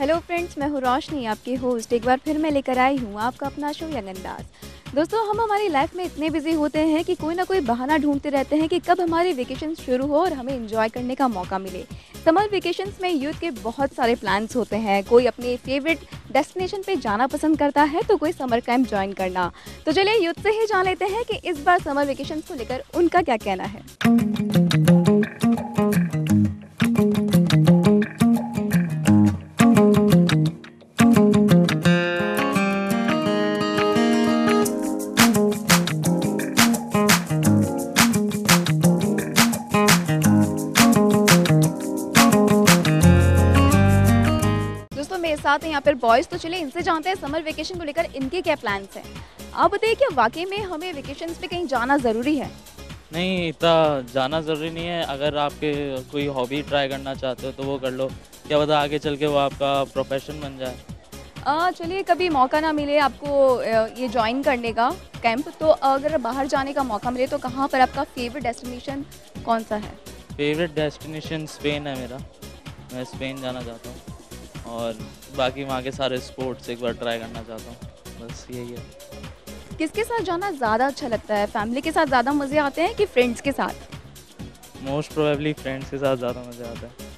Hello friends, मैं हूँ रोशनी, आपकी होस्ट। एक बार फिर मैं लेकर आई हूँ आपका अपना शो यंग अंदाज। दोस्तों, हम हमारी लाइफ में इतने बिजी होते हैं कि कोई ना कोई बहाना ढूंढते रहते हैं कि कब हमारे वेकेशन शुरू हो और हमें एंजॉय करने का मौका मिले। समर वेकेशंस में यूथ के बहुत सारे प्लान्स होते हैं। कोई अपने फेवरेट डेस्टिनेशन पे जाना पसंद करता है तो कोई समर कैंप ज्वाइन करना। तो चलिए यूथ से ही जान लेते हैं कि इस बार समर वेकेशन को लेकर उनका क्या कहना है। दोस्तों, मेरे साथ हैं यहाँ पर बॉयज़। तो चलिए इनसे जानते हैं समर वेकेशन को लेकर इनके क्या प्लान्स हैं। आप बताइए, क्या वाकई में हमें वेकेशंस पे कहीं जाना ज़रूरी है? नहीं, इतना जाना ज़रूरी नहीं है। अगर आपके कोई हॉबी ट्राई करना चाहते हो तो वो कर लो, क्या पता आगे चल के वो आपका प्रोफेशन बन जाए। चलिए, कभी मौका ना मिले आपको ये ज्वाइन करने का कैंप, तो अगर बाहर जाने का मौका मिले तो कहाँ पर आपका फेवरेट डेस्टिनेशन कौन सा है? फेवरेट डेस्टिनेशन स्पेन है मेरा। मैं स्पेन जाना चाहता हूँ और बाकी वहाँ के सारे स्पोर्ट्स एक बार ट्राई करना चाहता हूँ, बस यही है। किसके साथ जाना ज़्यादा अच्छा लगता है? फैमिली के साथ ज़्यादा मज़े आते हैं कि फ्रेंड्स के साथ? मोस्ट प्रोबेबली फ्रेंड्स के साथ ज़्यादा मज़ा आता है।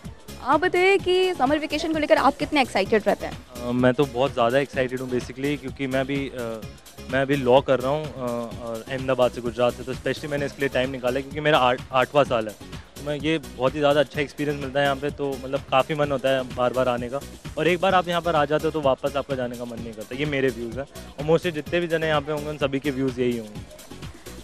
आप बताइए कि समर वेकेशन को लेकर आप कितने एक्साइटेड रहते हैं? मैं तो बहुत ज़्यादा एक्साइटेड हूँ बेसिकली, क्योंकि मैं अभी लॉ कर रहा हूँ और अहमदाबाद से, गुजरात से। तो स्पेशली मैंने इसके लिए टाइम निकाला है क्योंकि मेरा 8वां साल है। तो मैं ये बहुत ही ज़्यादा अच्छा एक्सपीरियंस मिलता है यहाँ पे, तो मतलब काफ़ी मन होता है बार बार आने का। और एक बार आप यहाँ पर आ जाते हो तो वापस आपका जाने का मन नहीं करता। ये मेरे व्यूज़ हैं और मोस्टली जितने भी जने यहाँ पे होंगे उन सभी के व्यूज़ यही होंगे।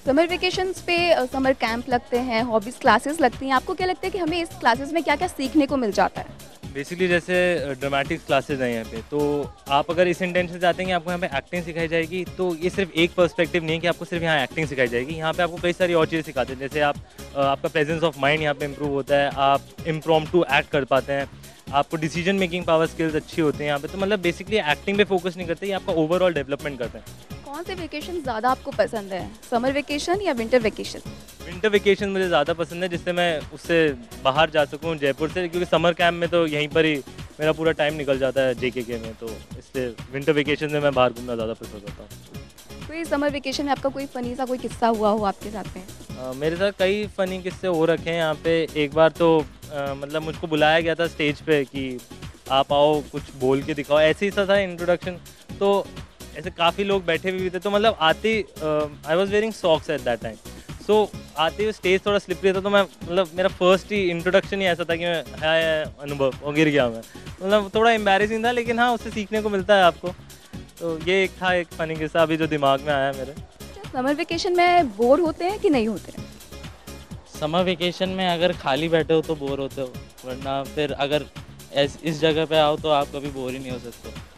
समर वेकेशंस पे समर कैंप लगते हैं, हॉबीज़ क्लासेस लगती हैं। आपको क्या लगता है कि हमें इस क्लासेस में क्या-क्या सीखने को मिल जाता है? बेसिकली जैसे ड्रामेटिक्स क्लासेज हैं यहाँ पे, तो आप अगर इस इंटेंशन से जाते हैं कि आपको यहाँ पे एक्टिंग सिखाई जाएगी, तो ये सिर्फ एक पर्सपेक्टिव नहीं है कि आपको सिर्फ यहाँ एक्टिंग सिखाई जाएगी। यहाँ पे आपको कई सारी और चीज़ें सिखाते हैं। जैसे आपका प्रेजेंस ऑफ माइंड यहाँ पे इम्प्रूव होता है, आप इम्प्रॉम्प्टू एक्ट कर पाते हैं, आपको डिसीजन मेकिंग पावर स्किल्स अच्छी होती हैं यहाँ पे। तो मतलब बेसिकली एक्टिंग पे फोकस नहीं करते, ये आपका ओवरऑल डेवलपमेंट करते हैं। कौन से वेकेशन ज़्यादा आपको पसंद है, समर वेकेशन या विंटर वेकेशन? विंटर वेकेशन मुझे ज़्यादा पसंद है, जिससे मैं उससे बाहर जा सकूँ जयपुर से, क्योंकि समर कैंप में तो यहीं पर ही मेरा पूरा टाइम निकल जाता है JKK में। तो इससे विंटर वेकेशन में मैं बाहर घूमना ज़्यादा प्रेफर करता हूँ। कोई समर वेकेशन में आपका कोई फ़नी सा कोई किस्सा हुआ हो आपके साथ में? मेरे साथ कई फ़नी किस्से हो रखे हैं यहाँ पे। एक बार तो मतलब मुझको बुलाया गया था स्टेज पे कि आप आओ कुछ बोल के दिखाओ, ऐसे ही सा था इंट्रोडक्शन। तो ऐसे काफ़ी लोग बैठे हुए थे, तो मतलब आते I was wearing socks at that time. So आते हुए स्टेज थोड़ा स्लिपरी था, तो मैं मतलब मेरा फर्स्ट ही इंट्रोडक्शन ही ऐसा था कि मैं हाय अनुभव और गिर गया मैं। मतलब थोड़ा एम्बैरेसिंग था, लेकिन हाँ उससे सीखने को मिलता है आपको। तो ये एक था, एक फ़नी किस्सा अभी जो दिमाग में आया मेरे। समर वेकेशन में बोर होते हैं कि नहीं होते हैं? समर वेकेशन में अगर खाली बैठे हो तो बोर होते हो, वरना फिर अगर इस जगह पे आओ तो आप कभी बोर ही नहीं हो सकते।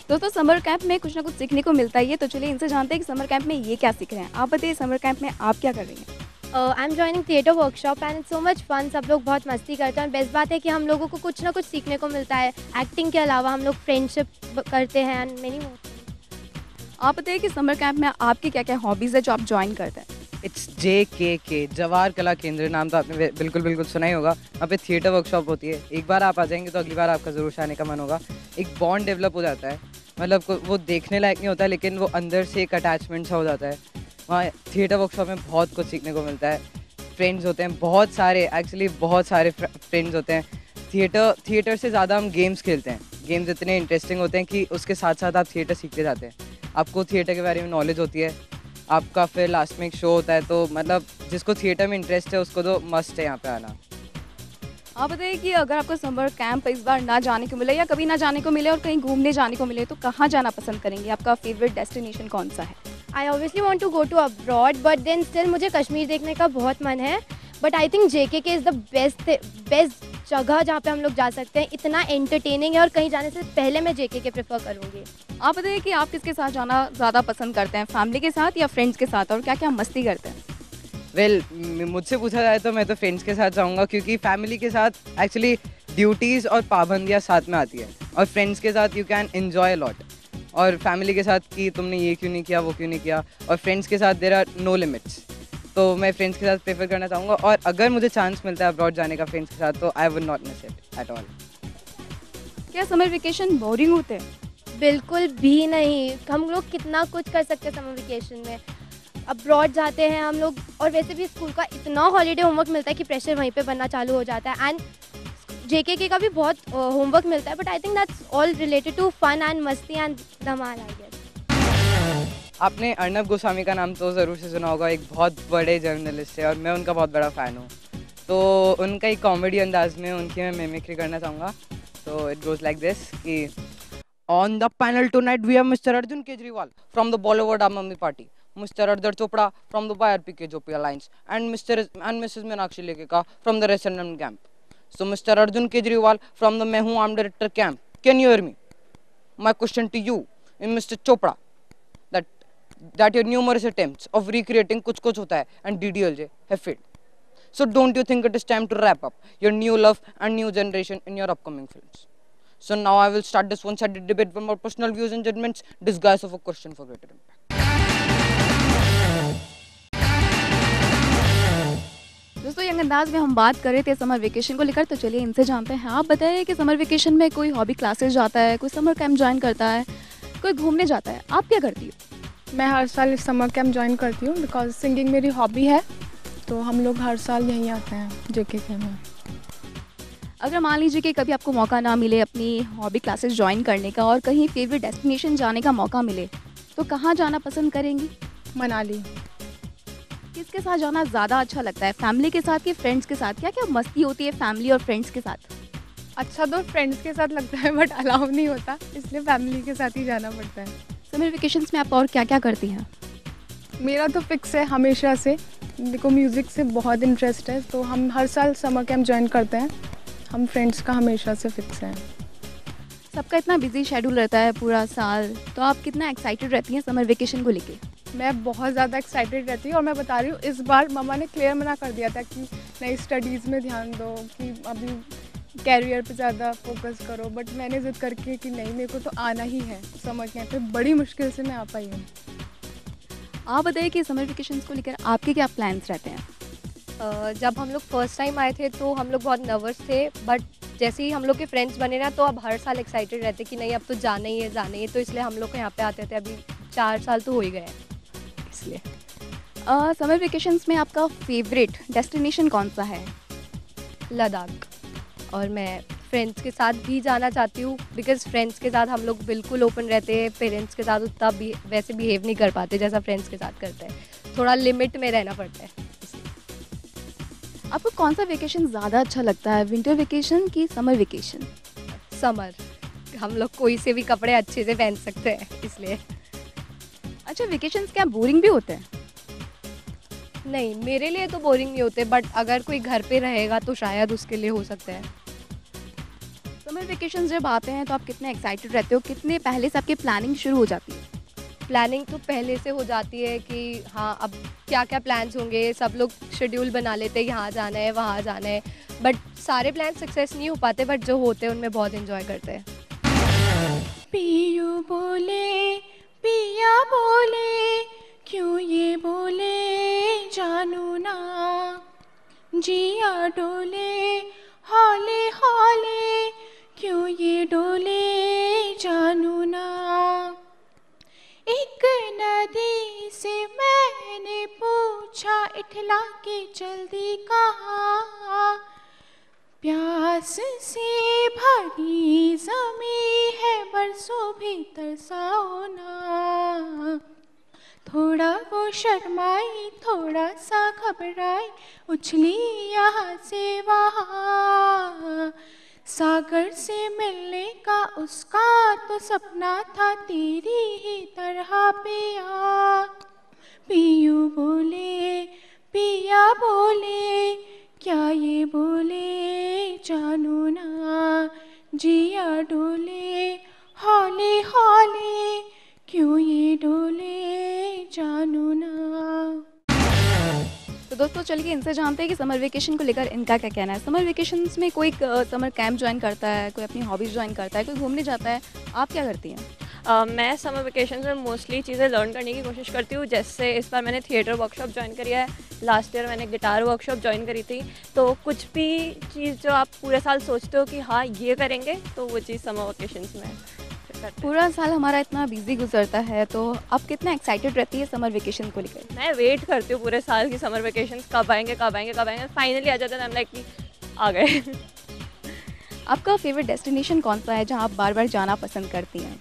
दोस्तों, समर कैंप में कुछ ना कुछ सीखने को मिलता ही है। तो चलिए इनसे जानते हैं कि समर कैंप में ये क्या सीख रहे हैं। आप बताइए, समर कैंप में आप क्या कर रही हैं? I am joining theatre workshop and it's so much fun. सब लोग बहुत मस्ती करते हैं और बेस्ट बात है कि हम लोगों को कुछ ना कुछ सीखने को मिलता है। एक्टिंग के अलावा हम लोग फ्रेंडशिप करते हैं एंड मेनी मोर। आप बताइए कि समर कैंप में आपकी क्या क्या हॉबीज़ है जो आप ज्वाइन करते हैं? इट्स JKK, जवाहर कला केंद्र। नाम तो आपने बिल्कुल सुना ही होगा। वहाँ पे थिएटर वर्कशॉप होती है। एक बार आप आ जाएंगे तो अगली बार आपका ज़रूर से आने का मन होगा। एक बॉन्ड डेवलप हो जाता है, मतलब वो देखने लायक नहीं होता, लेकिन वो अंदर से एक अटैचमेंट सा हो जाता है। वहाँ थिएटर वर्कशॉप में बहुत कुछ सीखने को मिलता है। फ्रेंड्स होते हैं बहुत सारे, एक्चुअली बहुत सारे फ्रेंड्स होते हैं। थिएटर से ज़्यादा हम गेम्स खेलते हैं। गेम्स इतने इंटरेस्टिंग होते हैं कि उसके साथ साथ आप थिएटर सीखते जाते हैं। आपको थिएटर के बारे में नॉलेज होती है। आपका फिर लास्ट में एक शो होता है, तो मतलब जिसको थिएटर में इंटरेस्ट है उसको तो मस्ट है यहाँ पे आना। आप बताइए कि अगर आपको समर कैंप इस बार ना जाने को मिले या कभी ना जाने को मिले और कहीं घूमने जाने को मिले, तो कहाँ जाना पसंद करेंगे? आपका फेवरेट डेस्टिनेशन कौन सा है? I obviously want to go to abroad, but then still मुझे कश्मीर देखने का बहुत मन है। But I think JKK is the best जगह जहाँ पे हम लोग जा सकते हैं। इतना एंटरटेनिंग है और कहीं जाने से पहले मैं JKK प्रेफर करूँगी। आप बताइए कि आप किसके साथ जाना ज़्यादा पसंद करते हैं, फैमिली के साथ या फ्रेंड्स के साथ, और क्या क्या मस्ती करते हैं? मुझसे पूछा जाए तो मैं तो फ्रेंड्स के साथ जाऊँगा, क्योंकि फैमिली के साथ एक्चुअली ड्यूटीज़ और पाबंदियाँ साथ में आती है, और फ्रेंड्स के साथ यू कैन एन्जॉय लॉट। और फैमिली के साथ कि तुमने ये क्यों नहीं किया, वो क्यों नहीं किया, और फ्रेंड्स के साथ देयर आर नो लिमिट्स। तो मैं फ्रेंड्स के साथ प्रेफर करना चाहूँगा, और अगर मुझे चांस मिलता है अब्रॉड जाने का फ्रेंड्स के साथ, तो I would not miss it at all. क्या समर वेकेशन बोरिंग होते हैं? बिल्कुल भी नहीं, हम लोग कितना कुछ कर सकते हैं समर वेकेशन में। अब्रॉड जाते हैं हम लोग, और वैसे भी स्कूल का इतना हॉलीडे होमवर्क मिलता है कि प्रेशर वहीं पे बनना चालू हो जाता है। एंड जेकेके का भी बहुत होमवर्क मिलता है, but I think that's all related to fun and मस्ती एंड धमाल आई गेस। आपने अर्नब गोस्वामी का नाम तो ज़रूर से सुना होगा, एक बहुत बड़े जर्नलिस्ट है और मैं उनका बहुत बड़ा फ़ैन हूँ। तो उनका एक कॉमेडी अंदाज में उनकी मैं मिमिक्री करना चाहूँगा। तो इट गोज़ लाइक दिस कि on the panel tonight we have mister Arjun Kejriwal from the Bollywood Aam Aadmi Party, Mr. Ardhar Chopra from the YRPK Jopi Alliance, and Mr. and Mrs. Meenakshi Lekhika from the Resonant camp. So Mr. Arjun Kejriwal from the Main Hoon Arm Director camp. Can you hear me? My question to you, in Mr. Chopra, that your numerous attempts of recreating Kuch Kuch Hota Hai and DDLJ have failed. So don't you think it is time to wrap up your new love and new generation in your upcoming films? So now I will start this one-sided debate from our personal views and judgments, disguised of a question for greater impact. दोस्तों young अंदाज में हम बात कर रहे थे summer vacation को लेकर, तो चलिए इनसे जानते हैं। आप बताइए कि समर वेकेशन में कोई हॉबी क्लासेस जाता है, कोई समर कैंप ज्वाइन करता है, कोई घूमने जाता है, आप क्या करती हो? मैं हर साल समर कैंप ज्वाइन करती हूँ बिकॉज सिंगिंग मेरी हॉबी है, तो हम लोग हर साल यहीं आते हैं जेकेके में। अगर मान लीजिए कि कभी आपको मौका ना मिले अपनी हॉबी क्लासेस ज्वाइन करने का और कहीं फेवरेट डेस्टिनेशन जाने का मौका मिले, तो कहाँ जाना पसंद करेंगी? मनाली। किसके साथ जाना ज़्यादा अच्छा लगता है, फैमिली के साथ कि फ्रेंड्स के साथ? क्या क्या मस्ती होती है फैमिली और फ्रेंड्स के साथ? अच्छा तो फ्रेंड्स के साथ लगता है बट अलाउ नहीं होता, इसलिए फैमिली के साथ ही जाना पड़ता है। समर वेकेशंस में आप और क्या क्या करती हैं? मेरा तो फिक्स है हमेशा से, देखो म्यूज़िक से बहुत इंटरेस्ट है, तो हम हर साल समर कैंप ज्वाइन करते हैं। हम फ्रेंड्स का हमेशा से फिक्स है। सबका इतना बिजी शेड्यूल रहता है पूरा साल, तो आप कितना एक्साइटेड रहती हैं समर वेकेशन को लेके? मैं बहुत ज़्यादा एक्साइटेड रहती हूँ, और मैं बता रही हूँ इस बार मम्मा ने क्लियर मना कर दिया था कि नहीं स्टडीज़ में ध्यान दो, कि अभी कैरियर पे ज़्यादा फोकस करो, बट मैंने ज़िद करके कि नहीं मेरे को तो आना ही है समर कैंप पे। बड़ी मुश्किल से मैं आ पाई हूँ। आप बताइए कि समर वेकेशंस को लेकर आपके क्या प्लान्स रहते हैं? जब हम लोग फर्स्ट टाइम आए थे तो हम लोग बहुत नर्वस थे, बट जैसे ही हम लोग के फ्रेंड्स बने ना, तो अब हर साल एक्साइटेड रहते कि नहीं अब तो जाना ही है, तो इसलिए हम लोग को यहाँ पे आते थे। अभी 4 साल तो हो ही गए हैं इसलिए। समर वेकेशंस में आपका फेवरेट डेस्टिनेशन कौन सा है? लद्दाख, और मैं फ्रेंड्स के साथ भी जाना चाहती हूँ बिकॉज़ फ्रेंड्स के साथ हम लोग बिल्कुल ओपन रहते हैं, पेरेंट्स के साथ उतना भी वैसे बिहेव नहीं कर पाते जैसा फ्रेंड्स के साथ करते हैं, थोड़ा लिमिट में रहना पड़ता है। आपको कौन सा वेकेशन ज़्यादा अच्छा लगता है, विंटर वेकेशन की समर वेकेशन? समर, हम लोग कोई से भी कपड़े अच्छे से पहन सकते हैं इसलिए। अच्छा, वेकेशंस क्या बोरिंग भी होते हैं? नहीं, मेरे लिए तो बोरिंग नहीं होते, बट अगर कोई घर पे रहेगा तो शायद उसके लिए हो सकता है। समर वेकेशंस जब आते हैं तो आप कितने एक्साइटेड रहते हो, कितने पहले से आपकी प्लानिंग शुरू हो जाती है? प्लानिंग तो पहले से हो जाती है कि हाँ अब क्या क्या प्लान्स होंगे, सब लोग शेड्यूल बना लेते हैं, यहाँ जाना है वहाँ जाना है, बट सारे प्लान सक्सेस नहीं हो पाते, बट जो होते हैं उनमें बहुत एंजॉय करते हैं। पियू बोले पिया बोले क्यों ये बोले जानू ना, जिया डोले हौले हौले क्यों ये डोले जानू ना। एक नदी से मैंने पूछा इठला के जल्दी कहाँ, प्यास से भरी ज़मीं है बरसों भी तरसाओ ना। थोड़ा वो शर्माई थोड़ा सा घबराई, उछली यहाँ से वहाँ, सागर से मिलने का उसका तो सपना था, तेरी ही तरह पिया। पियू बोले पिया बोले क्या ये बोले जानू ना, जिया डोले हौले हौले क्यों ये डोले जानू ना। तो दोस्तों चलिए इनसे जानते हैं कि समर वेकेशन को लेकर इनका क्या कहना है। समर वेकेशंस में कोई समर कैंप ज्वाइन करता है, कोई अपनी हॉबीज़ ज्वाइन करता है, कोई घूमने जाता है, आप क्या करती हैं? मैं समर वेकेशन में मोस्टली चीज़ें लर्न करने की कोशिश करती हूँ। जैसे इस बार मैंने थिएटर वर्कशॉप ज्वाइन करी है, लास्ट ईयर मैंने गिटार वर्कशॉप ज्वाइन करी थी। तो कुछ भी चीज़ जो आप पूरे साल सोचते हो कि हाँ ये करेंगे, तो वो चीज़ समर वेकेशंस में करते हैं। पूरा साल हमारा इतना बिजी गुजरता है, तो आप कितना एक्साइटेड रहती है समर वेकेशन को लेकर? मैं वेट करती हूँ पूरे साल की समर वेकेशंस कब आएंगे कब आएंगे कब आएंगे, फाइनली आ जाते हैं। लाइक कि आ गए। आपका फेवरेट डेस्टिनेशन कौन सा है जहाँ आप बार बार जाना पसंद करती हैं?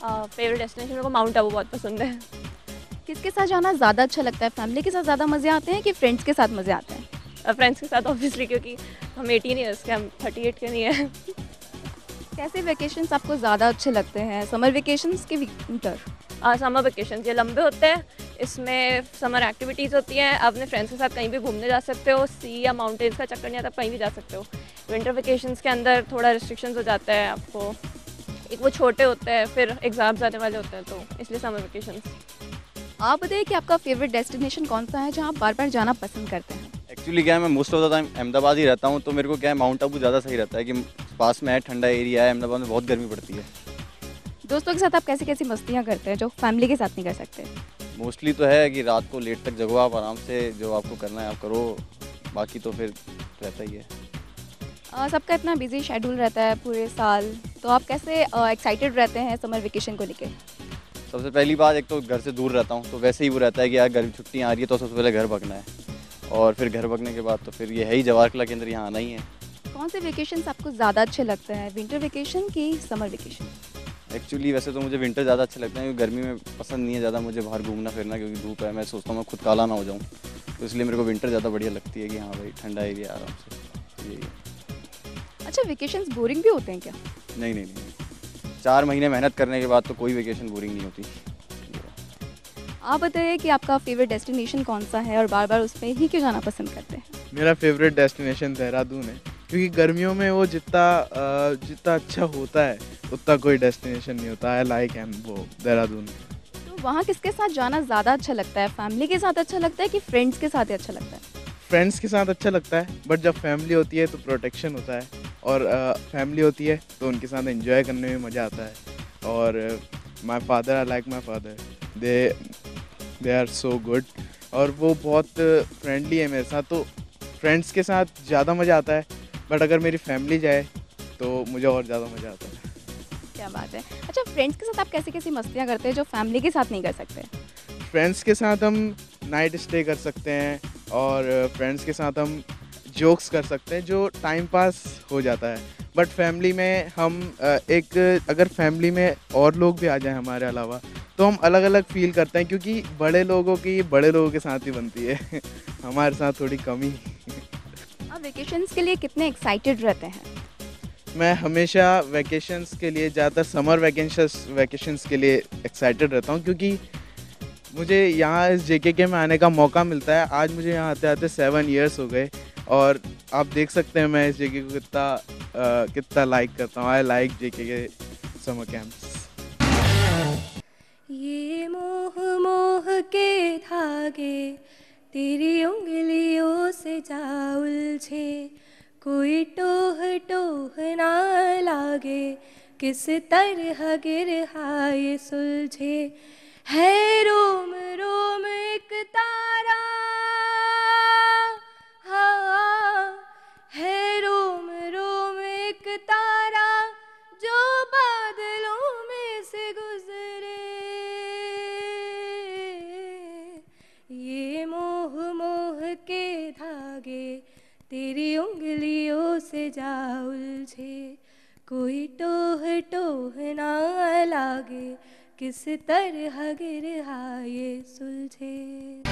फेवरेट डेस्टिनेशन मेरे को माउंट आबू बहुत पसंद है। किसके साथ जाना ज़्यादा अच्छा लगता है? फैमिली के साथ ज़्यादा मज़े आते हैं कि फ्रेंड्स के साथ मज़े आते हैं? फ्रेंड्स के साथ ऑब्वियसली, क्योंकि हम 18 ईयर्स के, हम 38 के नहीं हैं। कैसे वेकेशंस आपको ज़्यादा अच्छे लगते हैं, समर वेकेशंस के विंटर? समर वेकेशन ये लंबे होते हैं, इसमें समर एक्टिविटीज़ होती हैं, आप अपने फ्रेंड्स के साथ कहीं भी घूमने जा सकते हो, सी या माउंटेन्स का चक्कर नहीं आता, कहीं भी जा सकते हो। विंटर वेकेशंस के अंदर थोड़ा रिस्ट्रिक्शंस हो जाता है आपको, एक वो छोटे होते हैं, फिर एग्ज़ाम्स आने वाले होते हैं, तो इसलिए समर वेकेशंस। आप बताइए कि आपका फेवरेट डेस्टिनेशन कौन सा है जहाँ आप बार बार जाना पसंद करते हैं? एक्चुअली क्या है, मैं most of the time Ahmedabad ही रहता हूँ, तो मेरे को क्या है माउंट आबू ज़्यादा सही रहता है कि पास में है, ठंडा एरिया है। अहमदाबाद में बहुत गर्मी पड़ती है। दोस्तों के साथ आप कैसी कैसी मस्तियाँ करते हैं जो फैमिली के साथ नहीं कर सकते? मोस्टली तो है कि रात को लेट तक जगो, आप आराम से जो आपको करना है आप करो, बाकी तो फिर रहता ही है। सबका इतना बिजी शेड्यूल रहता है पूरे साल, तो आप कैसे एक्साइटेड रहते हैं समर वेकेशन को लेकर? सबसे पहली बात, एक तो घर से दूर रहता हूँ, तो वैसे ही वो रहता है कि यार गर्मी छुट्टियाँ आ रही है तो सबसे पहले घर भागना है, और फिर घर भागने के बाद तो फिर ये है ही जवाहर कला केंद्र, यहाँ आना ही है। कौन से वेकेशंस आपको ज़्यादा अच्छे लगते हैं, विंटर वेकेशन की समर वेकेशन? एक्चुअली वैसे तो मुझे विंटर ज़्यादा अच्छा लगता है, क्योंकि गर्मी में पसंद नहीं है ज़्यादा मुझे बाहर घूमना फिरना, क्योंकि धूप है, मैं सोचता हूँ मैं खुद काला ना हो जाऊँ, तो इसलिए मेरे को विंटर ज़्यादा बढ़िया लगती है कि हाँ भाई ठंडा एरिया आराम से, तो यही है। अच्छा, वेकेशंस बोरिंग भी होते हैं क्या? नहीं नहीं नहीं, 4 महीने मेहनत करने के बाद तो कोई वेकेशन बोरिंग नहीं होती। आप बताइए कि आपका फेवरेट डेस्टिनेशन कौन सा है और बार बार उस पर ही क्यों जाना पसंद करते हैं? मेरा फेवरेट डेस्टिनेशन देहरादून है, क्योंकि गर्मियों में वो जितना अच्छा होता है उतना कोई डेस्टिनेशन नहीं होता है। लाइक वो देहरादून। तो वहाँ किसके साथ जाना ज़्यादा अच्छा लगता है? फैमिली के साथ अच्छा लगता है कि फ्रेंड्स के साथ ही अच्छा लगता है? फ्रेंड्स के साथ अच्छा लगता है, बट जब फैमिली होती है तो प्रोटेक्शन होता है, और फैमिली होती है तो उनके साथ एंजॉय करने में मज़ा आता है। और my father, I like my father, they are so good, और वो बहुत फ्रेंडली है मेरे साथ, तो फ्रेंड्स के साथ ज़्यादा मज़ा आता है, बट अगर मेरी फैमिली जाए तो मुझे और ज़्यादा मज़ा आता है। क्या बात है। अच्छा, फ्रेंड्स के साथ आप कैसी कैसी मस्तियाँ करते हैं जो फैमिली के साथ नहीं कर सकते? फ्रेंड्स के साथ हम नाइट स्टे कर सकते हैं, और फ्रेंड्स के साथ हम जोक्स कर सकते हैं जो टाइम पास हो जाता है। बट फैमिली में हम अगर फैमिली में और लोग भी आ जाएं हमारे अलावा, तो हम अलग अलग फील करते हैं, क्योंकि बड़े लोगों के साथ ही बनती है हमारे साथ थोड़ी कमी। आप वेकेशंस के लिए कितने एक्साइटेड रहते हैं? मैं हमेशा वेकेशंस के लिए, ज़्यादातर समर वेकेशंस के लिए एक्साइटेड रहता हूँ, क्योंकि मुझे यहाँ इस JKK में आने का मौका मिलता है। आज मुझे यहाँ आते आते 7 इयर्स हो गए, और आप देख सकते हैं मैं इस JKK को कितना लाइक करता हूँ। I like JKK summer camps. ये मोह मोह के धागे तेरी उंगलियों से जा उलझे, कोई टोह टोह ना लागे, किस तरह गिरहा ये सुलझे, है रोम रोम एक तारा, हाँ है रोम रोम एक तारा, जो बादलों में से गुजरे, ये मोह मोह के धागे तेरी उंगलियों से जा उलझे, कोई टोह टोह ना लागे, किस तरह गिरहा ये सुलझे।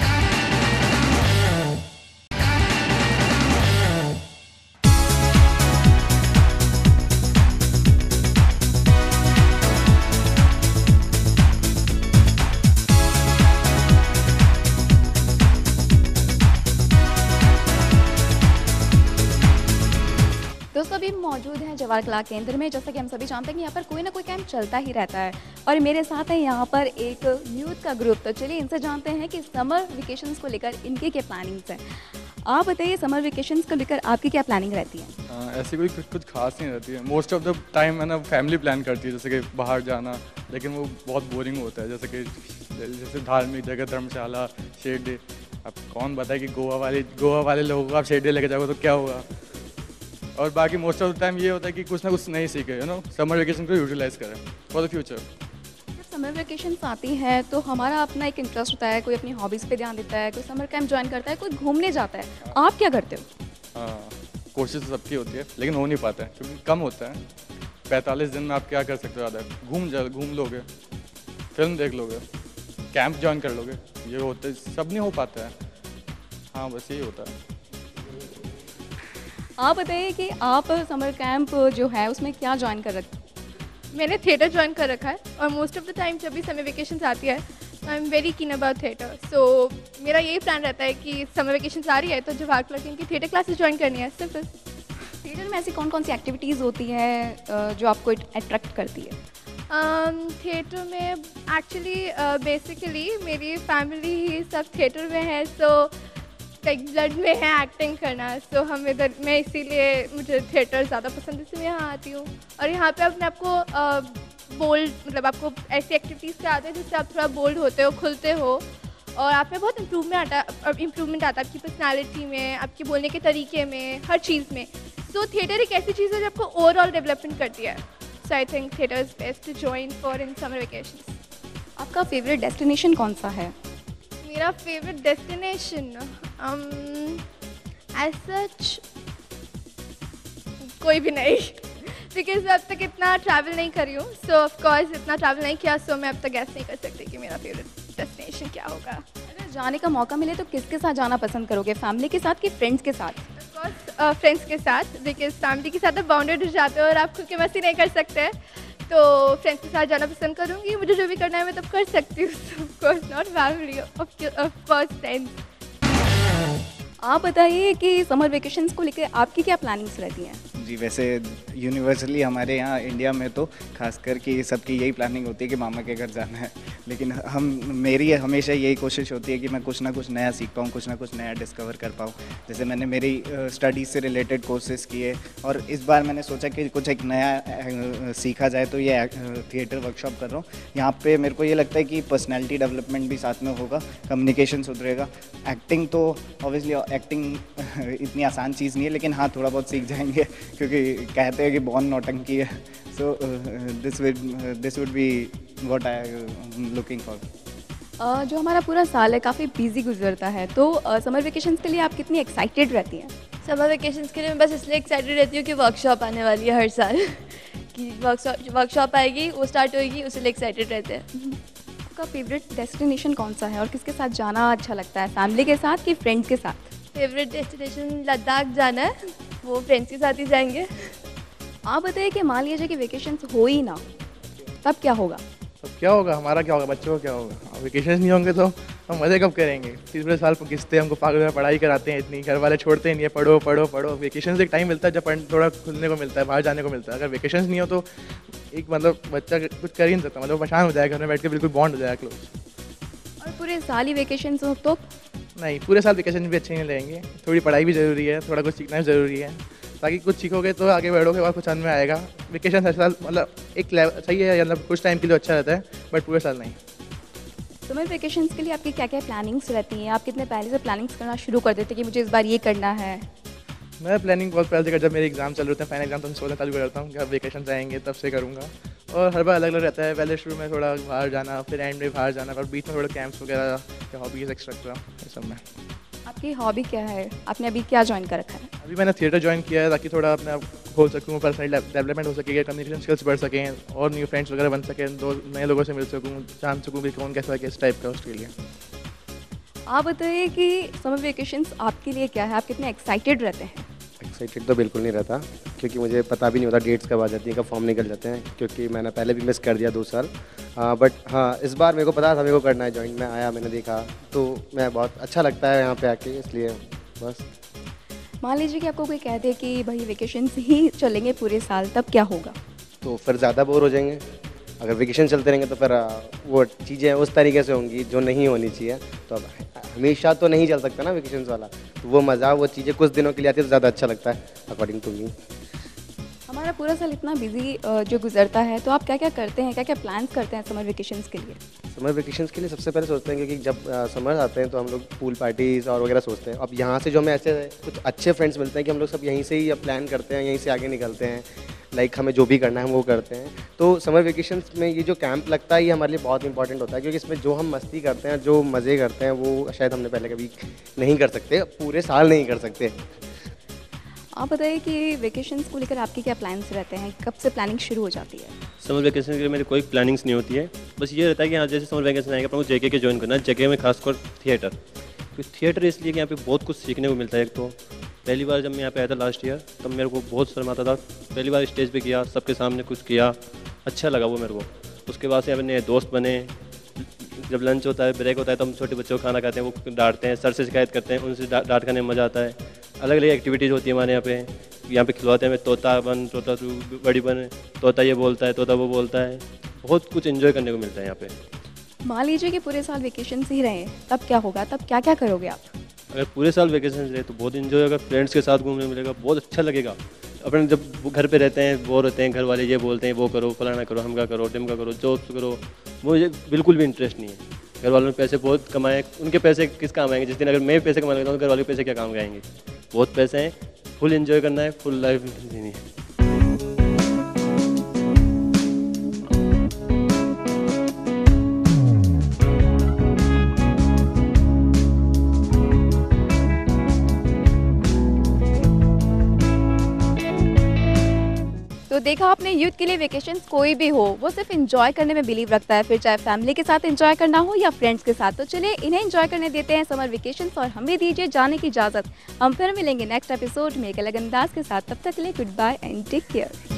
दोस्तों, अभी हम मौजूद हैं जवाहर कला केंद्र में। जैसा कि हम सभी जानते हैं कि यहाँ पर कोई ना कोई कैंप चलता ही रहता है, और मेरे साथ है यहाँ पर एक यूथ का ग्रुप। तो चलिए इनसे जानते हैं कि समर वेकेशंस को लेकर इनके क्या प्लानिंग्स हैं। आप बताइए, समर वेकेशंस को लेकर आपकी क्या प्लानिंग रहती है? ऐसी कोई कुछ खास नहीं रहती है। मोस्ट ऑफ द टाइम है ना फैमिली प्लान करती है, जैसे कि बाहर जाना, लेकिन वो बहुत बोरिंग होता है। जैसे धार्मिक जगह, धर्मशाला, शेड डे। अब कौन बताए कि गोवा वाले लोगों को आप शेड डे लेके जाओगे तो क्या होगा। और बाकी मोस्ट ऑफ द टाइम ये होता है कि कुछ ना कुछ नहीं सीखे, समर वेकेशन को यूटिलाइज करें फॉर द फ्यूचर। जब समर वेकेशंस आती हैं तो हमारा अपना एक इंटरेस्ट होता है, कोई अपनी हॉबीज़ पे ध्यान देता है, कोई समर कैंप ज्वाइन करता है, कोई घूमने जाता है। आप क्या करते हो? हाँ, कोशिश तो सबकी होती है लेकिन हो नहीं पाता है क्योंकि कम होता है। 45 दिन में आप क्या कर सकते हो? ज़्यादा घूम लोगे, फिल्म देख लोगे, कैंप ज्वाइन कर लोगे, ये होता सब नहीं हो पाता है। हाँ, बस यही होता है। आप बताइए कि आप समर कैंप जो है उसमें क्या ज्वाइन कर रखते हैं? मैंने थिएटर ज्वाइन कर रखा है और मोस्ट ऑफ द टाइम जब भी समर वेकेशंस आती है I am very keen about theatre. So मेरा यही प्लान रहता है कि समर वेकेशंस आ रही है तो जवाहर क्लर्क की थिएटर क्लासेस ज्वाइन करनी है, सिंपल। थिएटर में ऐसी कौन कौन सी एक्टिविटीज़ होती हैं जो आपको अट्रैक्ट करती है? थिएटर में एक्चुअली बेसिकली मेरी फैमिली ही सब थिएटर में है, सो लाइक ब्लड में है एक्टिंग करना। सो हम इधर मैं इसीलिए मुझे थिएटर ज़्यादा पसंद है, इसलिए मैं यहाँ आती हूँ। और यहाँ पे अपने आपको बोल्ड, मतलब आपको ऐसी एक्टिविटीज़ से आते हैं जिससे आप थोड़ा बोल्ड होते हो, खुलते हो और आप में बहुत इम्प्रूवमेंट आता है आपकी पर्सनालिटी में, आपके बोलने के तरीके में, हर चीज़ में। सो थिएटर एक ऐसी चीज़ है जो आपको ओवरऑल डेवलपमेंट करती है। So I think theatre is best to join for in summer vacations. आपका फेवरेट डेस्टिनेशन कौन सा है? मेरा फेवरेट डेस्टिनेशन एज सच कोई भी नहीं, बिकॉज मैं अब तक इतना ट्रैवल नहीं करी हूँ। सो ऑफ कोर्स इतना ट्रैवल नहीं किया, सो मैं अब तक गैस नहीं कर सकती कि मेरा फेवरेट डेस्टिनेशन क्या होगा। अगर जाने का मौका मिले तो किसके साथ जाना पसंद करोगे, फैमिली के साथ कि फ्रेंड्स के साथ? ऑफ कोर्स फ्रेंड्स के साथ, बिकॉज फैमिली के साथ आप बाउंडेड हो जाते हो और आप खुद के मस्ती नहीं कर सकते, तो फ्रेंड्स के साथ जाना पसंद करूँगी। मुझे जो भी करना है मैं तब कर सकती हूँ। Of course not family, of course friends. आप बताइए कि समर वेकेशंस को लेकर आपकी क्या प्लानिंग्स रहती हैं? जी, वैसे यूनिवर्सली हमारे यहाँ इंडिया में तो खासकर कि सबकी यही प्लानिंग होती है कि मामा के घर जाना है, लेकिन मेरी हमेशा यही कोशिश होती है कि मैं कुछ ना कुछ नया सीख पाऊँ, कुछ ना कुछ नया डिस्कवर कर पाऊँ। जैसे मैंने मेरी स्टडीज़ से रिलेटेड कोर्सेज़ किए और इस बार मैंने सोचा कि कुछ एक नया सीखा जाए, तो ये थिएटर वर्कशॉप कर रहा हूँ। यहाँ पे मेरे को ये लगता है कि पर्सनैलिटी डेवलपमेंट भी साथ में होगा, कम्युनिकेशन सुधरेगा। एक्टिंग तो ऑब्वियसली एक्टिंग इतनी आसान चीज़ नहीं है, लेकिन हाँ थोड़ा बहुत सीख जाएंगे क्योंकि कहते हैं कि बॉर्न नौटंकी है। So this would be what I am looking for. जो हमारा पूरा साल है काफ़ी बिजी गुजरता है, तो समर वेकेशंस के लिए आप कितनी एक्साइटेड रहती हैं? समर वेकेशंस के लिए मैं बस इसलिए एक्साइटेड रहती हूँ कि वर्कशॉप आने वाली है हर साल कि वर्कशॉप आएगी, वो स्टार्ट होएगी, उसके लिए एक्साइटेड रहते हैं। आपका फेवरेट डेस्टिनेशन कौन सा है और किसके साथ जाना अच्छा लगता है, फैमिली के साथ कि फ्रेंड्स के साथ? फेवरेट डेस्टिनेशन लद्दाख जाना है, वो फ्रेंड्स के साथ ही जाएंगे। आप बताइए कि मान लीजिए कि वेकेशंस हो ही ना, तब क्या होगा? तब क्या होगा? हमारा क्या होगा, बच्चों को क्या होगा? वेकेशंस नहीं होंगे तो हम मज़े कब करेंगे? 30 साल घिसते हमको पागल में पढ़ाई कराते हैं इतनी, घर वाले छोड़ते ही नहीं है, पढ़ो पढ़ो पढ़ो। वेकेशंस एक टाइम मिलता है जब थोड़ा खुलने को मिलता है, बाहर जाने को मिलता है। अगर वेकेशंस नहीं हो तो एक मतलब बच्चा कुछ कर ही नहीं सकता, मतलब परेशान हो जाएगा, घर में बैठ के बिल्कुल बॉन्ड हो जाएगा क्लोज। और पूरे साल ही वेकेशंस हो तो? नहीं, पूरे साल वेकेशन भी अच्छे नहीं लगेंगे, थोड़ी पढ़ाई भी ज़रूरी है, थोड़ा कुछ सीखना भी ज़रूरी है, ताकि कुछ सीखोगे तो आगे बढ़ोगे और कुछ समझ में आएगा। वेकेशन हर साल मतलब एक लेवल सही है, मतलब कुछ टाइम के लिए अच्छा रहता है, बट पूरे साल नहीं। समर वेकेशंस के लिए आपकी क्या क्या प्लानिंग्स रहती हैं? आप कितने पहले से प्लानिंग्स करना शुरू कर देते हैं कि मुझे इस बार ये करना है? मैं प्लानिंग बहुत पहले से जब मेरे एग्जाम चल रहे थे, फाइनल एग्जाम, तो मैं सोचना चालू करता हूँ कि अब वेकेशन आएंगे तब से करूँगा। और हर बार अलग अलग रहता है, पहले शुरू में थोड़ा बाहर जाना, फिर एंड में बाहर जाना, और बीच में थोड़ा कैंप्स वगैरह, हॉबीज़ एक्स्ट्रा ये सब में। आपकी हॉबी क्या है? आपने अभी क्या ज्वाइन कर रखा है? अभी मैंने थिएटर ज्वाइन किया है ताकि थोड़ा अपने आप खोल सकूँ, पर्सनल डेवलपमेंट हो सके, कम्युनिकेशन स्किल्स बढ़ सकें और न्यू फ्रेंड्स वगैरह बन सकें, दो नए लोगों से मिल सकूँ, जान सकूँ कि कौन कैसा किस टाइप का उसके लिए। आप बताइए कि समर वेकेशंस आपके लिए क्या है, आप कितने एक्साइटेड रहते हैं? एक्साइटेड तो बिल्कुल नहीं रहता क्योंकि मुझे पता भी नहीं होता डेट्स कब आ जाती हैं, कब फॉर्म निकल जाते हैं, क्योंकि मैंने पहले भी मिस कर दिया 2 साल। बट हाँ, इस बार मेरे को पता था मेरे को करना है ज्वाइन, मैं आया, मैंने देखा, तो मैं बहुत अच्छा लगता है यहाँ पे आके, इसलिए बस। मान लीजिए कि आपको कोई कह दे कि भाई वेकेशंस ही चलेंगे पूरे साल, तब क्या होगा? तो फिर ज़्यादा बोर हो जाएंगे। अगर वेकेशन चलते रहेंगे तो फिर वो चीज़ें उस तरीके से होंगी जो नहीं होनी चाहिए। तो अब हमेशा तो नहीं चल सकता ना वेकेशन वाला, तो वो मज़ा, वो चीज़ें कुछ दिनों के लिए आती है तो ज़्यादा अच्छा लगता है अकॉर्डिंग टू मी। हमारा पूरा साल इतना बिजी जो गुजरता है, तो आप क्या क्या करते हैं, क्या क्या प्लान्स करते हैं समर वेकेशंस के लिए? समर वेकेशंस के लिए सबसे पहले सोचते हैं, क्योंकि जब समर आते हैं तो हम लोग पूल पार्टीज़ और वगैरह सोचते हैं। अब यहाँ से जो हमें ऐसे कुछ अच्छे फ्रेंड्स मिलते हैं कि हम लोग सब यहीं से ही प्लान करते हैं, यहीं से आगे निकलते हैं, लाइक हमें जो भी करना है हम वो करते हैं। तो समर वेकेशंस में ये जो कैंप लगता है ये हमारे लिए बहुत इंपॉर्टेंट होता है, क्योंकि इसमें जो हम मस्ती करते हैं, जो मज़े करते हैं, वो शायद हमने पहले कभी नहीं कर सकते, पूरे साल नहीं कर सकते। आप बताइए कि वेकेशंस को लेकर आपके क्या प्लान्स रहते हैं, कब से प्लानिंग शुरू हो जाती है? समर वेकेशन के लिए मेरी कोई प्लानिंग्स नहीं होती है, बस ये रहता है कि हाँ जैसे समर वेकेशन आएगा अपन को जेके के ज्वाइन करना है। जेके में खासकर थिएटर, क्योंकि थिएटर इसलिए कि यहाँ पे बहुत कुछ सीखने को मिलता है। एक तो पहली बार जब मैं यहाँ पे आया था लास्ट ईयर, तब मेरे को बहुत शर्म आता था, पहली बार स्टेज पे किया, सबके सामने कुछ किया, अच्छा लगा वो मेरे को। उसके बाद से यहाँ पे नए दोस्त बने, जब लंच होता है, ब्रेक होता है, तो हम छोटे बच्चों को खाना खाते हैं, वो डांटते हैं, सर से शिकायत करते हैं, उनसे डांट खाने में मज़ा आता है। अलग अलग एक्टिविटीज़ होती है हमारे यहाँ पे खिलवाते हैं, तोता बन, तोता तू बड़ी बन, तोता ये बोलता है, तोता वो बोलता है, बहुत कुछ एंजॉय करने को मिलता है यहाँ पे। मान लीजिए कि पूरे साल वेकेशन ही रहे, तब क्या होगा, तब क्या क्या करोगे आप? अगर पूरे साल वेकेशन रहे तो बहुत एंजॉय होगा, फ्रेंड्स के साथ घूमने मिलेगा, बहुत अच्छा लगेगा। अपन जब घर पे रहते हैं, बोर होते हैं, घर वाले ये बोलते हैं वो करो, फलाना करो, हमका करो, टिमका करो, जॉब्स करो, मुझे बिल्कुल भी इंटरेस्ट नहीं है। घर वालों ने पैसे बहुत कमाए, उनके पैसे किस काम आएंगे? जिस दिन अगर मैं पैसे कमा लेता हूँ, घर वालों के पैसे क्या काम आएंगे? बहुत पैसे हैं, फुल एंजॉय करना है, फुल लाइफ जीनी है। तो देखा आपने, यूथ के लिए वेकेशंस कोई भी हो, वो सिर्फ एंजॉय करने में बिलीव रखता है, फिर चाहे फैमिली के साथ एंजॉय करना हो या फ्रेंड्स के साथ। तो चलिए इन्हें एंजॉय करने देते हैं समर वेकेशंस, और हमें दीजिए जाने की इजाज़त। हम फिर मिलेंगे नेक्स्ट एपिसोड में एक अलग अंदाज के साथ। तब तक के लिए goodbye and take care.